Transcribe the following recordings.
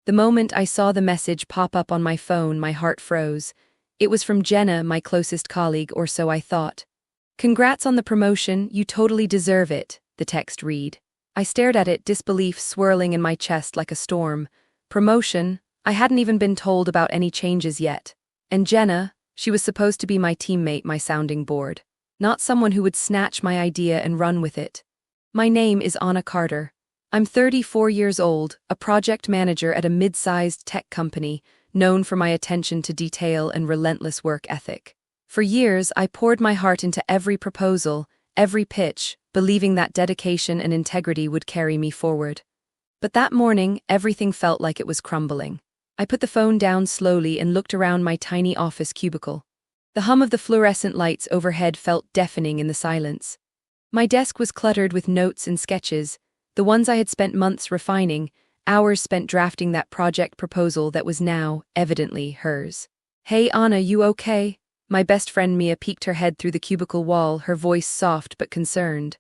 The moment I saw the message pop up on my phone, my heart froze. It was from Jenna, my closest colleague, or so I thought. "Congrats on the promotion, you totally deserve it," the text read. I stared at it, disbelief swirling in my chest like a storm. Promotion? I hadn't even been told about any changes yet. And Jenna, she was supposed to be my teammate, my sounding board. Not someone who would snatch my idea and run with it. My name is Anna Carter. I'm 34 years old, a project manager at a mid-sized tech company, known for my attention to detail and relentless work ethic. For years, I poured my heart into every proposal, every pitch, believing that dedication and integrity would carry me forward. But that morning, everything felt like it was crumbling. I put the phone down slowly and looked around my tiny office cubicle. The hum of the fluorescent lights overhead felt deafening in the silence. My desk was cluttered with notes and sketches, the ones I had spent months refining, hours spent drafting that project proposal that was now, evidently, hers. "Hey Anna, you okay?" My best friend Mia peeked her head through the cubicle wall, her voice soft but concerned.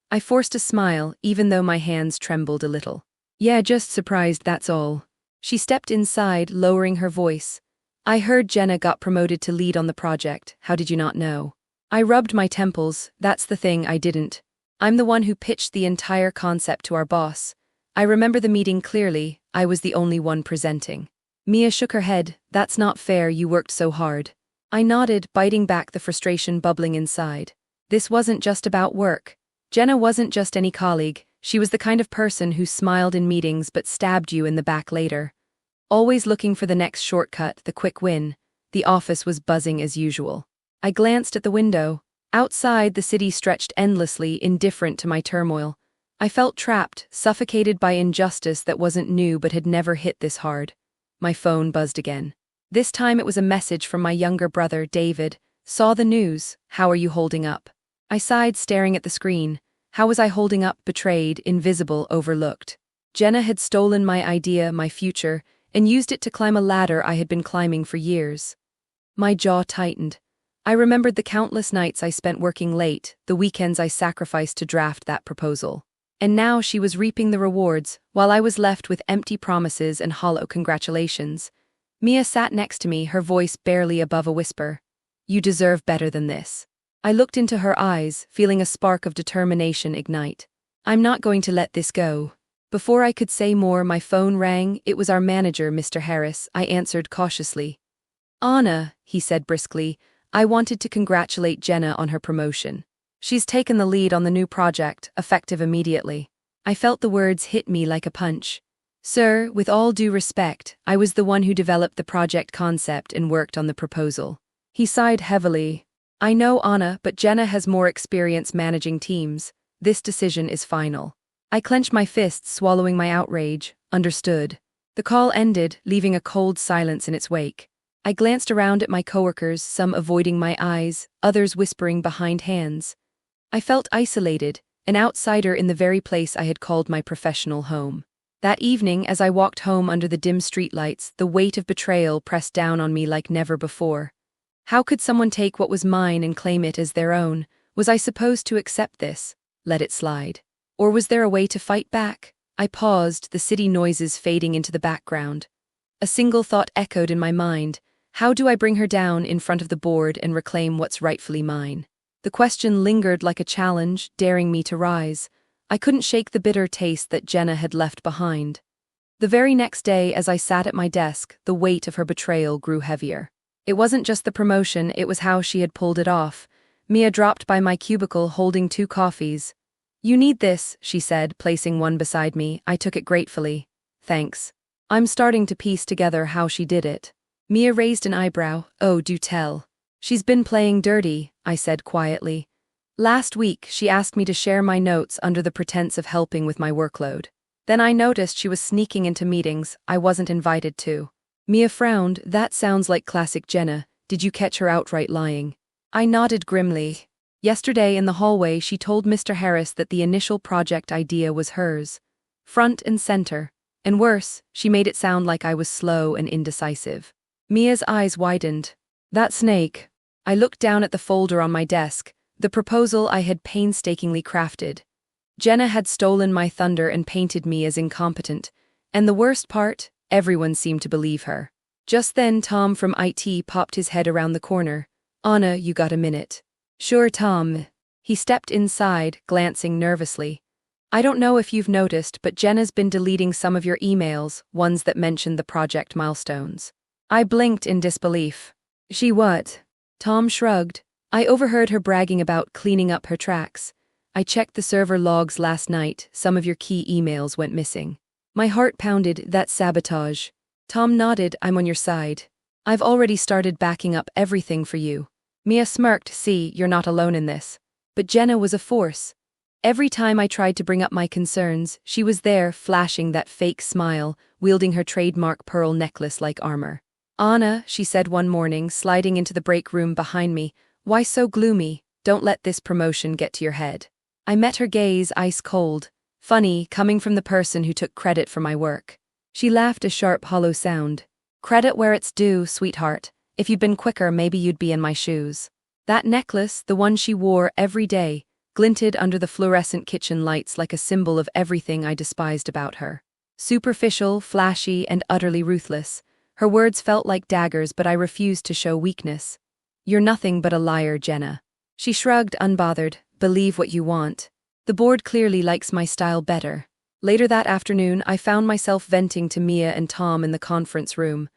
I forced a smile, even though my hands trembled a little. "Yeah, just surprised, that's all." She stepped inside, lowering her voice. "I heard Jenna got promoted to lead on the project. How did you not know?" I rubbed my temples. That's the thing, I didn't. I'm the one who pitched the entire concept to our boss. I remember the meeting clearly. I was the only one presenting. Mia shook her head. "That's not fair, you worked so hard." I nodded, biting back the frustration bubbling inside. This wasn't just about work. Jenna wasn't just any colleague. She was the kind of person who smiled in meetings but stabbed you in the back later. Always looking for the next shortcut, the quick win. The office was buzzing as usual. I glanced at the window. Outside, the city stretched endlessly, indifferent to my turmoil. I felt trapped, suffocated by injustice that wasn't new but had never hit this hard. My phone buzzed again. This time it was a message from my younger brother, David. "Saw the news. How are you holding up?" I sighed, staring at the screen. How was I holding up? Betrayed, invisible, overlooked. Jenna had stolen my idea, my future, and used it to climb a ladder I had been climbing for years. My jaw tightened. I remembered the countless nights I spent working late, the weekends I sacrificed to draft that proposal. And now she was reaping the rewards, while I was left with empty promises and hollow congratulations. Mia sat next to me, her voice barely above a whisper. "You deserve better than this." I looked into her eyes, feeling a spark of determination ignite. "I'm not going to let this go." Before I could say more, my phone rang. It was our manager, Mr. Harris. I answered cautiously. "Anna," he said briskly, "I wanted to congratulate Jenna on her promotion. She's taken the lead on the new project, effective immediately." I felt the words hit me like a punch. "Sir, with all due respect, I was the one who developed the project concept and worked on the proposal." He sighed heavily. "I know, Anna, but Jenna has more experience managing teams. This decision is final." I clenched my fists, swallowing my outrage. Understood. The call ended, leaving a cold silence in its wake. I glanced around at my coworkers, some avoiding my eyes, others whispering behind hands. I felt isolated, an outsider in the very place I had called my professional home. That evening, as I walked home under the dim streetlights, the weight of betrayal pressed down on me like never before. How could someone take what was mine and claim it as their own? Was I supposed to accept this, let it slide? Or was there a way to fight back? I paused, the city noises fading into the background. A single thought echoed in my mind. How do I bring her down in front of the board and reclaim what's rightfully mine? The question lingered like a challenge, daring me to rise. I couldn't shake the bitter taste that Jenna had left behind. The very next day, as I sat at my desk, the weight of her betrayal grew heavier. It wasn't just the promotion, it was how she had pulled it off. Mia dropped by my cubicle holding 2 coffees. "You need this," she said, placing one beside me. I took it gratefully. "Thanks." I'm starting to piece together how she did it. Mia raised an eyebrow. "Oh, do tell." "She's been playing dirty," I said quietly. "Last week, she asked me to share my notes under the pretense of helping with my workload. Then I noticed she was sneaking into meetings I wasn't invited to." Mia frowned. "That sounds like classic Jenna. Did you catch her outright lying?" I nodded grimly. Yesterday in the hallway, she told Mr. Harris that the initial project idea was hers. Front and center. And worse, she made it sound like I was slow and indecisive. Mia's eyes widened. "That snake." I looked down at the folder on my desk, the proposal I had painstakingly crafted. Jenna had stolen my thunder and painted me as incompetent. And the worst part, Everyone seemed to believe her. Just then Tom from IT popped his head around the corner. "Anna, you got a minute?" "Sure, Tom." He stepped inside, glancing nervously. "I don't know if you've noticed, but Jenna's been deleting some of your emails, ones that mentioned the project milestones." I blinked in disbelief. "She what?" Tom shrugged. "I overheard her bragging about cleaning up her tracks. I checked the server logs last night, some of your key emails went missing." My heart pounded. "That's sabotage." Tom nodded. "I'm on your side. I've already started backing up everything for you." Mia smirked. "See, you're not alone in this." But Jenna was a force. Every time I tried to bring up my concerns, she was there, flashing that fake smile, wielding her trademark pearl necklace like armor. "Anna," she said one morning, sliding into the break room behind me, "why so gloomy? Don't let this promotion get to your head." I met her gaze, ice cold. Funny, coming from the person who took credit for my work. She laughed a sharp, hollow sound. "Credit where it's due, sweetheart. If you'd been quicker, maybe you'd be in my shoes." That necklace, the one she wore every day, glinted under the fluorescent kitchen lights like a symbol of everything I despised about her. Superficial, flashy, and utterly ruthless. Her words felt like daggers, but I refused to show weakness. "You're nothing but a liar, Jenna." She shrugged, unbothered. "Believe what you want. The board clearly likes my style better." Later that afternoon, I found myself venting to Mia and Tom in the conference room.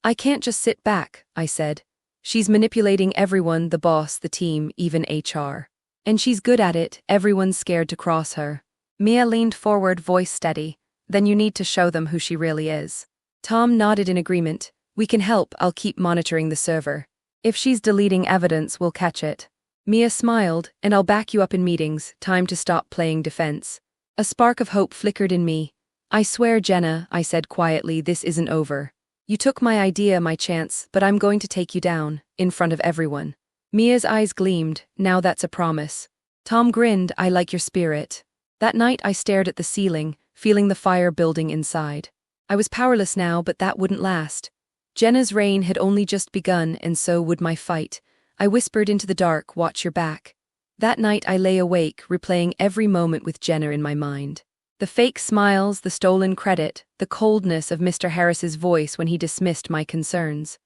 "I can't just sit back," I said. "She's manipulating everyone, the boss, the team, even HR. And she's good at it, everyone's scared to cross her." Mia leaned forward, voice steady. "Then you need to show them who she really is." Tom nodded in agreement. "We can help, I'll keep monitoring the server. If she's deleting evidence, we'll catch it." Mia smiled. "And I'll back you up in meetings, time to stop playing defense." A spark of hope flickered in me. "I swear, Jenna," I said quietly, "this isn't over. You took my idea, my chance, but I'm going to take you down, in front of everyone." Mia's eyes gleamed. "Now that's a promise." Tom grinned. "I like your spirit." That night I stared at the ceiling, feeling the fire building inside. I was powerless now, but that wouldn't last. Jenna's reign had only just begun, and so would my fight. I whispered into the dark, "Watch your back." That night I lay awake, replaying every moment with Jenna in my mind. The fake smiles, the stolen credit, the coldness of Mr. Harris's voice when he dismissed my concerns.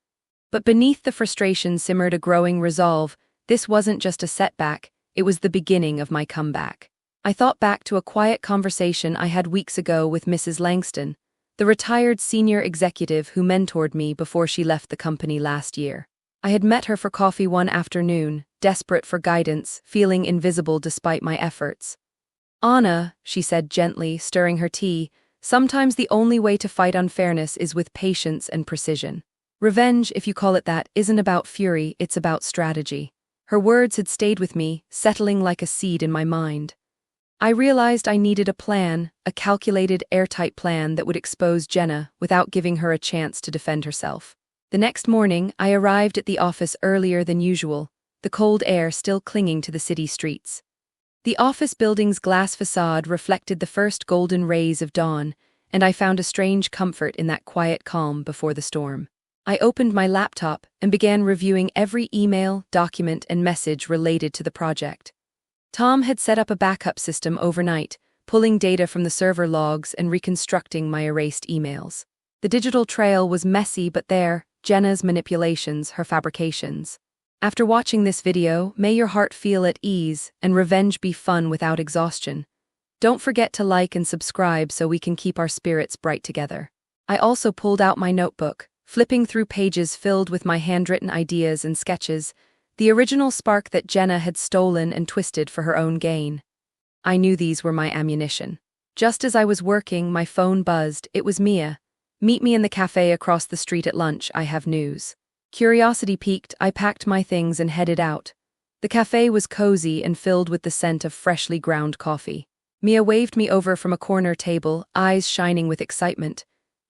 But beneath the frustration simmered a growing resolve. This wasn't just a setback, it was the beginning of my comeback. I thought back to a quiet conversation I had weeks ago with Mrs. Langston, the retired senior executive who mentored me before she left the company last year. I had met her for coffee one afternoon, desperate for guidance, feeling invisible despite my efforts. "Anna," she said gently, stirring her tea, "sometimes the only way to fight unfairness is with patience and precision. Revenge, if you call it that, isn't about fury, it's about strategy." Her words had stayed with me, settling like a seed in my mind. I realized I needed a plan, a calculated, airtight plan that would expose Jenna without giving her a chance to defend herself. The next morning, I arrived at the office earlier than usual, the cold air still clinging to the city streets. The office building's glass facade reflected the first golden rays of dawn, and I found a strange comfort in that quiet calm before the storm. I opened my laptop and began reviewing every email, document, and message related to the project. Tom had set up a backup system overnight, pulling data from the server logs and reconstructing my erased emails. The digital trail was messy, but there, Jenna's manipulations, her fabrications. After watching this video, may your heart feel at ease and revenge be fun without exhaustion. Don't forget to like and subscribe so we can keep our spirits bright together. I also pulled out my notebook, flipping through pages filled with my handwritten ideas and sketches, the original spark that Jenna had stolen and twisted for her own gain. I knew these were my ammunition. Just as I was working, my phone buzzed. It was Mia. "Meet me in the cafe across the street at lunch, I have news." Curiosity piqued, I packed my things and headed out. The cafe was cozy and filled with the scent of freshly ground coffee. Mia waved me over from a corner table, eyes shining with excitement.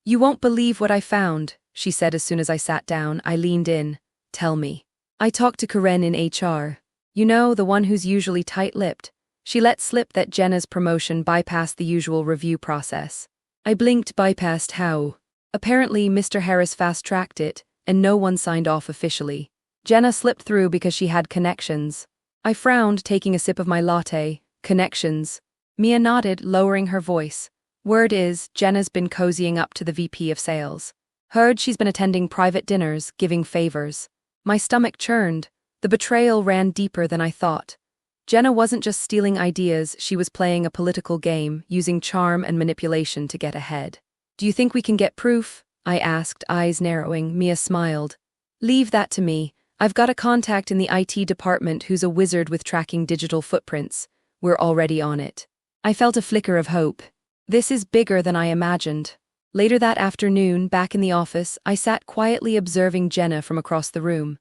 "You won't believe what I found," she said as soon as I sat down. I leaned in. "Tell me." "I talked to Karen in HR. You know, the one who's usually tight-lipped. She let slip that Jenna's promotion bypassed the usual review process." I blinked. "Bypassed how?" "Apparently, Mr. Harris fast-tracked it, and no one signed off officially. Jenna slipped through because she had connections." I frowned, taking a sip of my latte. "Connections?" Mia nodded, lowering her voice. Word is, Jenna's been cozying up to the VP of sales. Heard she's been attending private dinners, giving favors. My stomach churned. The betrayal ran deeper than I thought. Jenna wasn't just stealing ideas, she was playing a political game, using charm and manipulation to get ahead. Do you think we can get proof? I asked, eyes narrowing. Mia smiled. Leave that to me. I've got a contact in the IT department who's a wizard with tracking digital footprints. We're already on it. I felt a flicker of hope. This is bigger than I imagined. Later that afternoon, back in the office, I sat quietly observing Jenna from across the room.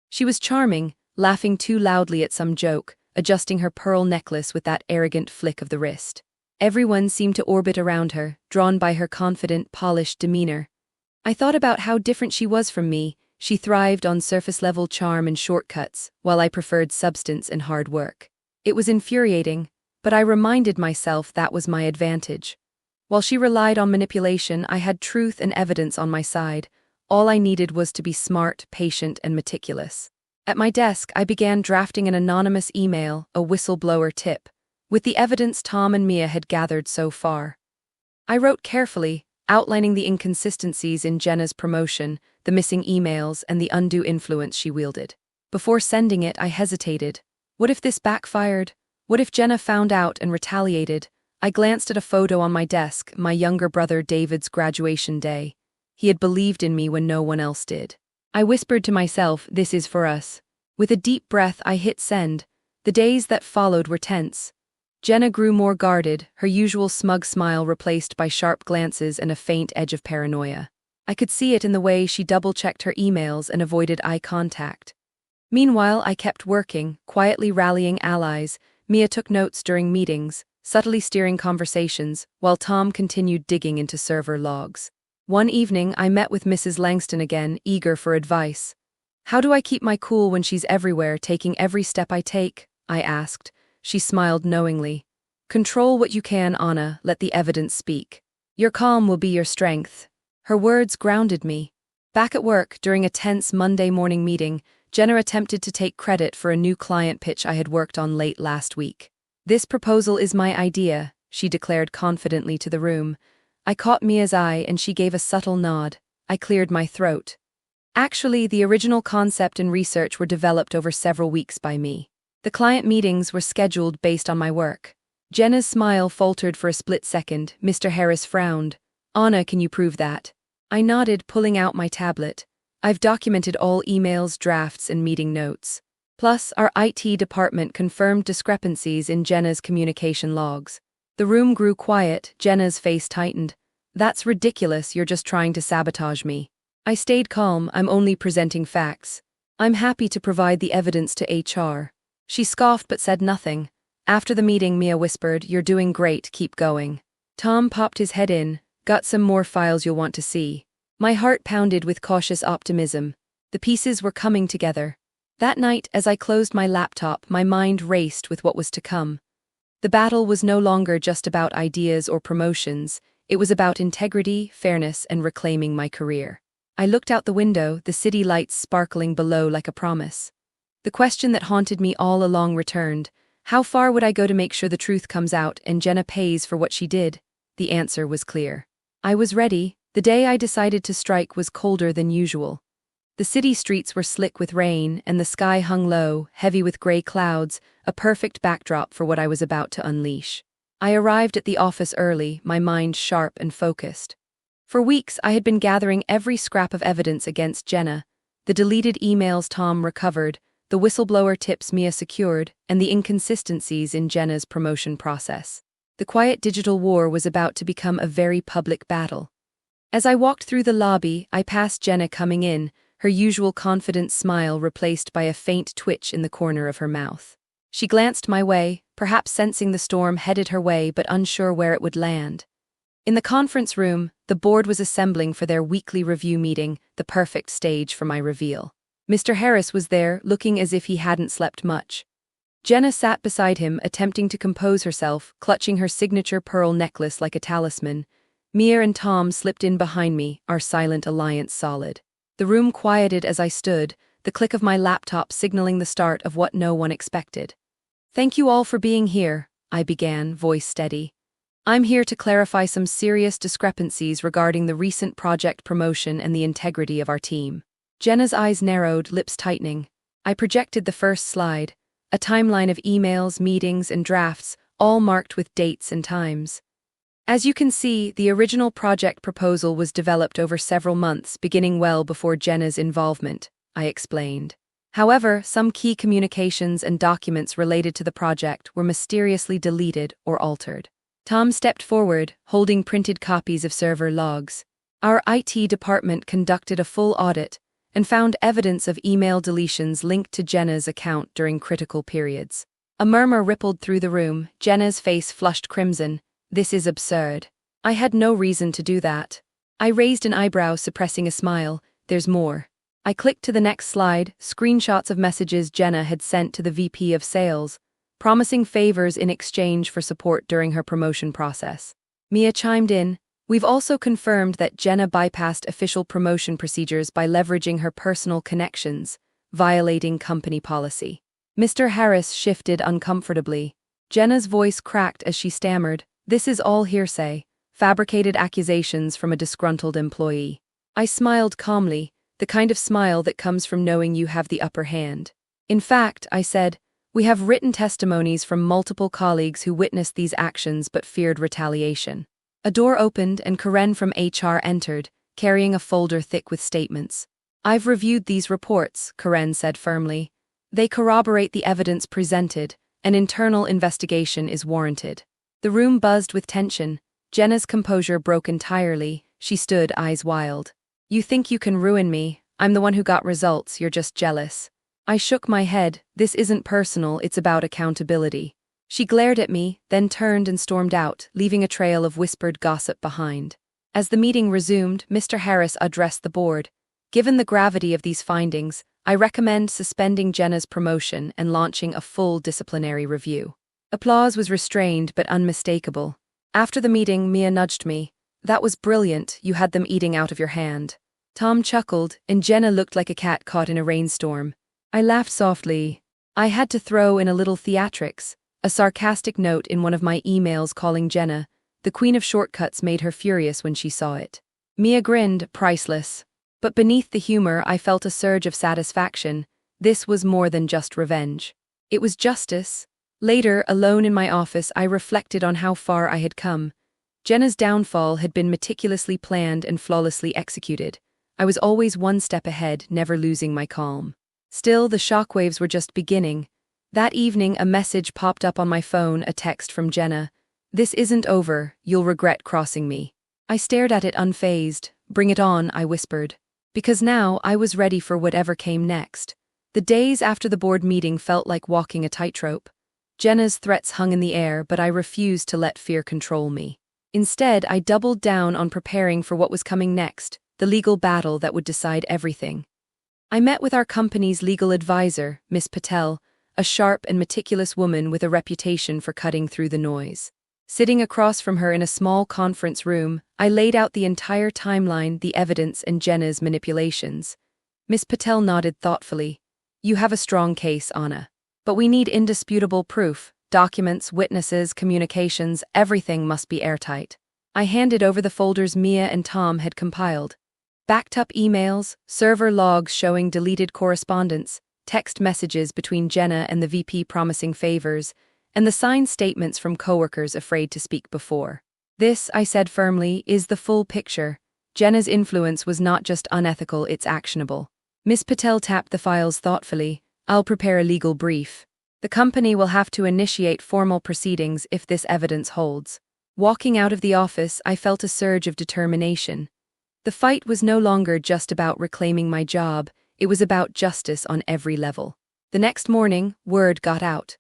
She was charming, laughing too loudly at some joke, adjusting her pearl necklace with that arrogant flick of the wrist. Everyone seemed to orbit around her, drawn by her confident, polished demeanor. I thought about how different she was from me. She thrived on surface-level charm and shortcuts, while I preferred substance and hard work. It was infuriating, but I reminded myself that was my advantage. While she relied on manipulation, I had truth and evidence on my side. All I needed was to be smart, patient, and meticulous. At my desk, I began drafting an anonymous email, a whistleblower tip, with the evidence Tom and Mia had gathered so far. I wrote carefully, outlining the inconsistencies in Jenna's promotion, the missing emails, and the undue influence she wielded. Before sending it, I hesitated. What if this backfired? What if Jenna found out and retaliated? I glanced at a photo on my desk, my younger brother David's graduation day. He had believed in me when no one else did. I whispered to myself, this is for us. With a deep breath, I hit send. The days that followed were tense. Jenna grew more guarded, her usual smug smile replaced by sharp glances and a faint edge of paranoia. I could see it in the way she double-checked her emails and avoided eye contact. Meanwhile, I kept working, quietly rallying allies. Mia took notes during meetings, subtly steering conversations, while Tom continued digging into server logs. One evening, I met with Mrs. Langston again, eager for advice. How do I keep my cool when she's everywhere, taking every step I take? I asked. She smiled knowingly. Control what you can, Anna, let the evidence speak. Your calm will be your strength. Her words grounded me. Back at work, during a tense Monday morning meeting, Jenna attempted to take credit for a new client pitch I had worked on late last week. This proposal is my idea, she declared confidently to the room. I caught Mia's eye and she gave a subtle nod. I cleared my throat. Actually, the original concept and research were developed over several weeks by me. The client meetings were scheduled based on my work. Jenna's smile faltered for a split second. Mr. Harris frowned. Anna, can you prove that? I nodded, pulling out my tablet. I've documented all emails, drafts, and meeting notes. Plus, our IT department confirmed discrepancies in Jenna's communication logs. The room grew quiet, Jenna's face tightened. That's ridiculous, you're just trying to sabotage me. I stayed calm, I'm only presenting facts. I'm happy to provide the evidence to HR. She scoffed but said nothing. After the meeting, Mia whispered, you're doing great, keep going. Tom popped his head in. Got some more files you'll want to see. My heart pounded with cautious optimism. The pieces were coming together. That night, as I closed my laptop, my mind raced with what was to come. The battle was no longer just about ideas or promotions. It was about integrity, fairness, and reclaiming my career. I looked out the window, the city lights sparkling below like a promise. The question that haunted me all along returned. How far would I go to make sure the truth comes out and Jenna pays for what she did? The answer was clear. I was ready. The day I decided to strike was colder than usual. The city streets were slick with rain, and the sky hung low, heavy with gray clouds, a perfect backdrop for what I was about to unleash. I arrived at the office early, my mind sharp and focused. For weeks, I had been gathering every scrap of evidence against Jenna, the deleted emails Tom recovered, the whistleblower tips Mia secured, and the inconsistencies in Jenna's promotion process. The quiet digital war was about to become a very public battle. As I walked through the lobby, I passed Jenna coming in, her usual confident smile replaced by a faint twitch in the corner of her mouth. She glanced my way, perhaps sensing the storm headed her way but unsure where it would land. In the conference room, the board was assembling for their weekly review meeting, the perfect stage for my reveal. Mr. Harris was there, looking as if he hadn't slept much. Jenna sat beside him, attempting to compose herself, clutching her signature pearl necklace like a talisman. Mia and Tom slipped in behind me, our silent alliance solid. The room quieted as I stood, the click of my laptop signaling the start of what no one expected. Thank you all for being here, I began, voice steady. I'm here to clarify some serious discrepancies regarding the recent project promotion and the integrity of our team. Jenna's eyes narrowed, lips tightening. I projected the first slide, a timeline of emails, meetings, and drafts, all marked with dates and times. As you can see, the original project proposal was developed over several months, beginning well before Jenna's involvement, I explained. However, some key communications and documents related to the project were mysteriously deleted or altered. Tom stepped forward, holding printed copies of server logs. Our IT department conducted a full audit and found evidence of email deletions linked to Jenna's account during critical periods. A murmur rippled through the room. Jenna's face flushed crimson. This is absurd. I had no reason to do that. I raised an eyebrow, suppressing a smile. There's more. I clicked to the next slide, screenshots of messages Jenna had sent to the VP of Sales, promising favors in exchange for support during her promotion process. Mia chimed in. We've also confirmed that Jenna bypassed official promotion procedures by leveraging her personal connections, violating company policy. Mr. Harris shifted uncomfortably. Jenna's voice cracked as she stammered. This is all hearsay, fabricated accusations from a disgruntled employee. I smiled calmly, the kind of smile that comes from knowing you have the upper hand. In fact, I said, we have written testimonies from multiple colleagues who witnessed these actions but feared retaliation. A door opened and Karen from HR entered, carrying a folder thick with statements. I've reviewed these reports, Karen said firmly. They corroborate the evidence presented. An internal investigation is warranted. The room buzzed with tension. Jenna's composure broke entirely. She stood, eyes wild. You think you can ruin me? I'm the one who got results, you're just jealous. I shook my head. This isn't personal, it's about accountability. She glared at me, then turned and stormed out, leaving a trail of whispered gossip behind. As the meeting resumed, Mr. Harris addressed the board. Given the gravity of these findings, I recommend suspending Jenna's promotion and launching a full disciplinary review. Applause was restrained but unmistakable. After the meeting, Mia nudged me. That was brilliant, you had them eating out of your hand. Tom chuckled, and Jenna looked like a cat caught in a rainstorm. I laughed softly. I had to throw in a little theatrics. A sarcastic note in one of my emails calling Jenna the queen of shortcuts made her furious when she saw it. Mia grinned, priceless. But beneath the humor, I felt a surge of satisfaction. This was more than just revenge. It was justice. Later, alone in my office, I reflected on how far I had come. Jenna's downfall had been meticulously planned and flawlessly executed. I was always one step ahead, never losing my calm. Still, the shockwaves were just beginning. That evening, a message popped up on my phone, a text from Jenna. This isn't over, you'll regret crossing me. I stared at it unfazed. Bring it on, I whispered. Because now, I was ready for whatever came next. The days after the board meeting felt like walking a tightrope. Jenna's threats hung in the air, but I refused to let fear control me. Instead, I doubled down on preparing for what was coming next, the legal battle that would decide everything. I met with our company's legal advisor, Miss Patel, a sharp and meticulous woman with a reputation for cutting through the noise. Sitting across from her in a small conference room, I laid out the entire timeline, the evidence, and Jenna's manipulations. Miss Patel nodded thoughtfully. You have a strong case, Anna. But we need indisputable proof. Documents, witnesses, communications, everything must be airtight. I handed over the folders Mia and Tom had compiled. Backed-up emails, server logs showing deleted correspondence, text messages between Jenna and the VP promising favors, and the signed statements from coworkers afraid to speak before. This, I said firmly, is the full picture. Jenna's influence was not just unethical, it's actionable. Miss Patel tapped the files thoughtfully. I'll prepare a legal brief. The company will have to initiate formal proceedings if this evidence holds. Walking out of the office, I felt a surge of determination. The fight was no longer just about reclaiming my job, it was about justice on every level. The next morning, word got out.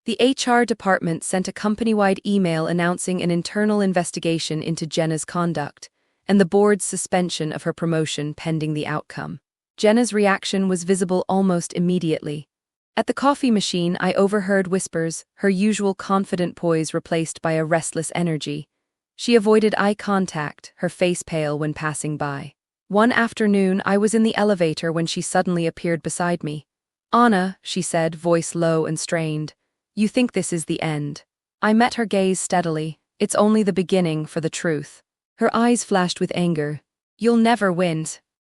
The HR department sent a company-wide email announcing an internal investigation into Jenna's conduct, and the board's suspension of her promotion pending the outcome. Jenna's reaction was visible almost immediately. At the coffee machine, I overheard whispers, her usual confident poise replaced by a restless energy. She avoided eye contact, her face pale when passing by. One afternoon, I was in the elevator when she suddenly appeared beside me. Anna, she said, voice low and strained, you think this is the end. I met her gaze steadily. It's only the beginning for the truth. Her eyes flashed with anger. You'll never win.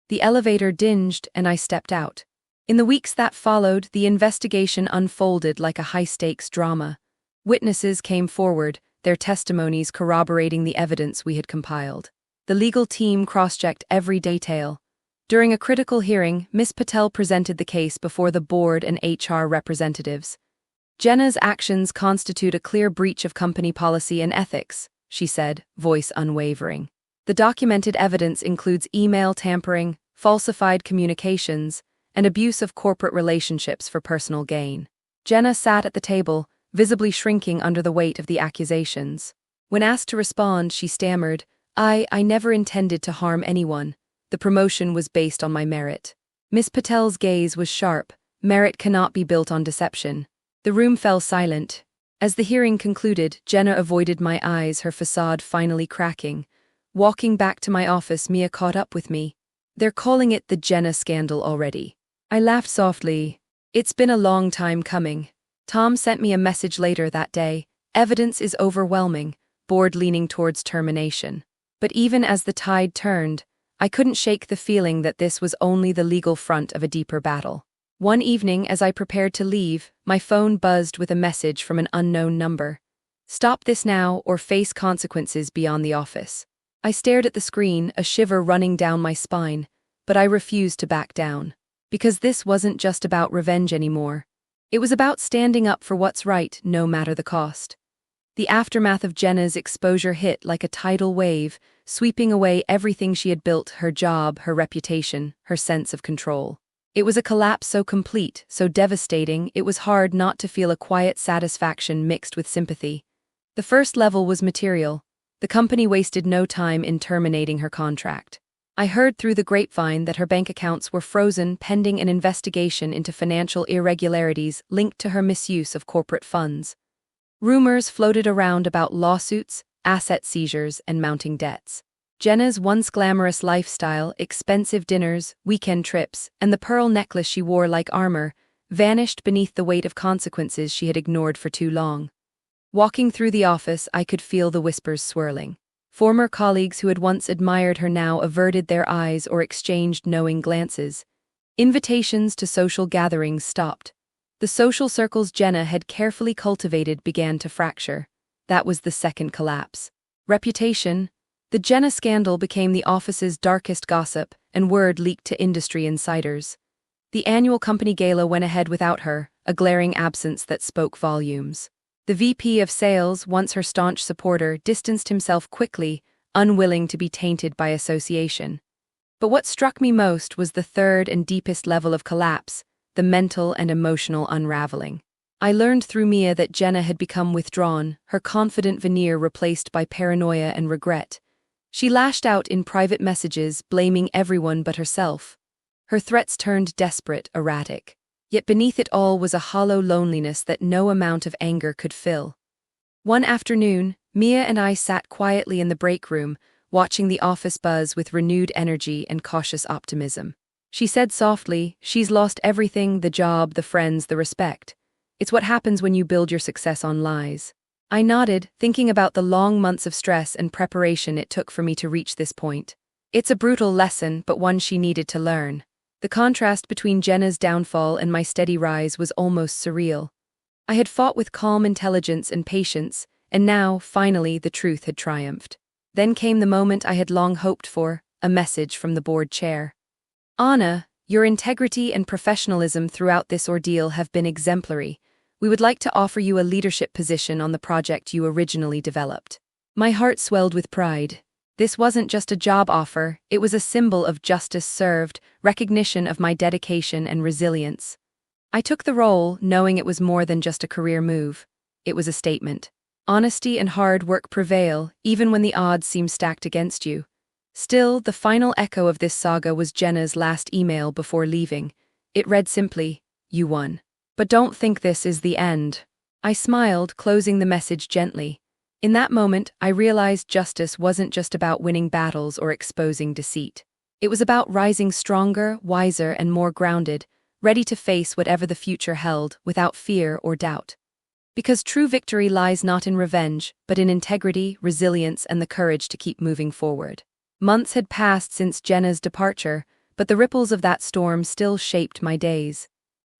The elevator dinged and I stepped out. In the weeks that followed, the investigation unfolded like a high-stakes drama. Witnesses came forward, their testimonies corroborating the evidence we had compiled. The legal team cross-checked every detail. During a critical hearing, Ms. Patel presented the case before the board and HR representatives. Jenna's actions constitute a clear breach of company policy and ethics, she said, voice unwavering. The documented evidence includes email tampering, falsified communications, and abuse of corporate relationships for personal gain. Jenna sat at the table, visibly shrinking under the weight of the accusations. When asked to respond, she stammered, I never intended to harm anyone. The promotion was based on my merit. Miss Patel's gaze was sharp. Merit cannot be built on deception. The room fell silent. As the hearing concluded, Jenna avoided my eyes, her facade finally cracking. Walking back to my office, Mia caught up with me. They're calling it the Jenna scandal already. I laughed softly. It's been a long time coming. Tom sent me a message later that day. Evidence is overwhelming, board leaning towards termination. But even as the tide turned, I couldn't shake the feeling that this was only the legal front of a deeper battle. One evening, as I prepared to leave, my phone buzzed with a message from an unknown number. Stop this now or face consequences beyond the office. I stared at the screen, a shiver running down my spine, but I refused to back down. Because this wasn't just about revenge anymore. It was about standing up for what's right, no matter the cost. The aftermath of Jenna's exposure hit like a tidal wave, sweeping away everything she had built, her job, her reputation, her sense of control. It was a collapse so complete, so devastating, it was hard not to feel a quiet satisfaction mixed with sympathy. The first level was material. The company wasted no time in terminating her contract. I heard through the grapevine that her bank accounts were frozen pending an investigation into financial irregularities linked to her misuse of corporate funds. Rumors floated around about lawsuits, asset seizures, and mounting debts. Jenna's once glamorous lifestyle, expensive dinners, weekend trips, and the pearl necklace she wore like armor, vanished beneath the weight of consequences she had ignored for too long. Walking through the office, I could feel the whispers swirling. Former colleagues who had once admired her now averted their eyes or exchanged knowing glances. Invitations to social gatherings stopped. The social circles Jenna had carefully cultivated began to fracture. That was the second collapse. Reputation. The Jenna scandal became the office's darkest gossip, and word leaked to industry insiders. The annual company gala went ahead without her, a glaring absence that spoke volumes. The VP of sales, once her staunch supporter, distanced himself quickly, unwilling to be tainted by association. But what struck me most was the third and deepest level of collapse, the mental and emotional unraveling. I learned through Mia that Jenna had become withdrawn, her confident veneer replaced by paranoia and regret. She lashed out in private messages, blaming everyone but herself. Her threats turned desperate, erratic. Yet beneath it all was a hollow loneliness that no amount of anger could fill. One afternoon, Mia and I sat quietly in the break room, watching the office buzz with renewed energy and cautious optimism. She said softly, "She's lost everything, the job, the friends, the respect. It's what happens when you build your success on lies." I nodded, thinking about the long months of stress and preparation it took for me to reach this point. It's a brutal lesson, but one she needed to learn. The contrast between Jenna's downfall and my steady rise was almost surreal. I had fought with calm intelligence and patience, and now, finally, the truth had triumphed. Then came the moment I had long hoped for, a message from the board chair. "Anna, your integrity and professionalism throughout this ordeal have been exemplary. We would like to offer you a leadership position on the project you originally developed." My heart swelled with pride. This wasn't just a job offer, it was a symbol of justice served, recognition of my dedication and resilience. I took the role, knowing it was more than just a career move. It was a statement. Honesty and hard work prevail, even when the odds seem stacked against you. Still, the final echo of this saga was Jenna's last email before leaving. It read simply, "You won. But don't think this is the end." I smiled, closing the message gently. In that moment, I realized justice wasn't just about winning battles or exposing deceit. It was about rising stronger, wiser, and more grounded, ready to face whatever the future held, without fear or doubt. Because true victory lies not in revenge, but in integrity, resilience, and the courage to keep moving forward. Months had passed since Jenna's departure, but the ripples of that storm still shaped my days.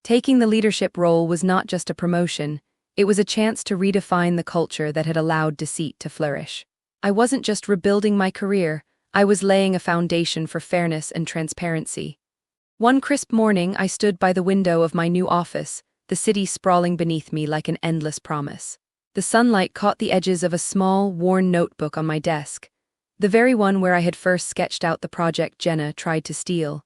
Taking the leadership role was not just a promotion, it was a chance to redefine the culture that had allowed deceit to flourish. I wasn't just rebuilding my career, I was laying a foundation for fairness and transparency. One crisp morning, I stood by the window of my new office, the city sprawling beneath me like an endless promise. The sunlight caught the edges of a small, worn notebook on my desk, the very one where I had first sketched out the project Jenna tried to steal.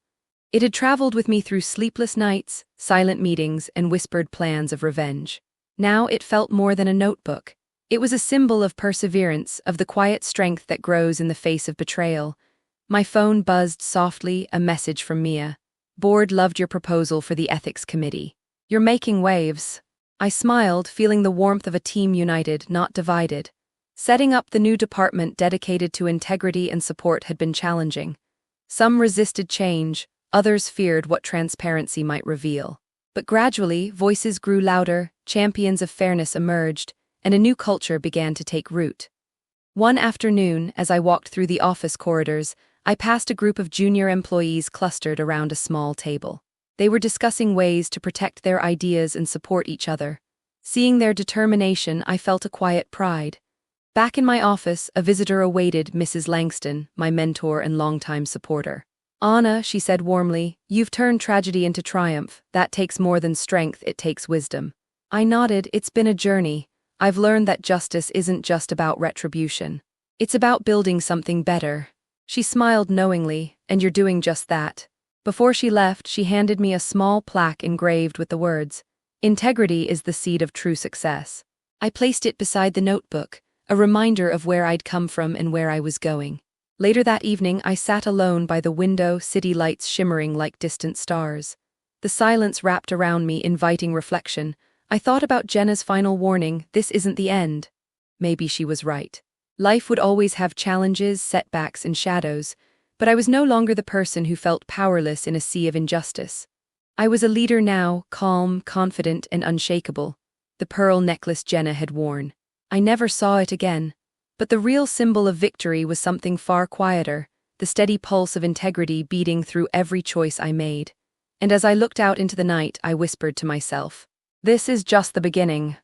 It had traveled with me through sleepless nights, silent meetings, and whispered plans of revenge. Now it felt more than a notebook. It was a symbol of perseverance, of the quiet strength that grows in the face of betrayal. My phone buzzed softly, a message from Mia. "Board loved your proposal for the ethics committee. You're making waves." I smiled, feeling the warmth of a team united, not divided. Setting up the new department dedicated to integrity and support had been challenging. Some resisted change, others feared what transparency might reveal. But gradually, voices grew louder, champions of fairness emerged, and a new culture began to take root. One afternoon, as I walked through the office corridors, I passed a group of junior employees clustered around a small table. They were discussing ways to protect their ideas and support each other. Seeing their determination, I felt a quiet pride. Back in my office, a visitor awaited Mrs. Langston, my mentor and longtime supporter. "Anna," she said warmly, "you've turned tragedy into triumph. That takes more than strength, it takes wisdom." I nodded. It's been a journey. I've learned that justice isn't just about retribution. It's about building something better. She smiled knowingly, "And you're doing just that." Before she left, she handed me a small plaque engraved with the words, "Integrity is the seed of true success." I placed it beside the notebook, a reminder of where I'd come from and where I was going. Later that evening, I sat alone by the window, city lights shimmering like distant stars. The silence wrapped around me, inviting reflection. I thought about Jenna's final warning, "This isn't the end." Maybe she was right. Life would always have challenges, setbacks, and shadows, but I was no longer the person who felt powerless in a sea of injustice. I was a leader now, calm, confident, and unshakable. The pearl necklace Jenna had worn. I never saw it again. But the real symbol of victory was something far quieter, the steady pulse of integrity beating through every choice I made. And as I looked out into the night, I whispered to myself, "This is just the beginning."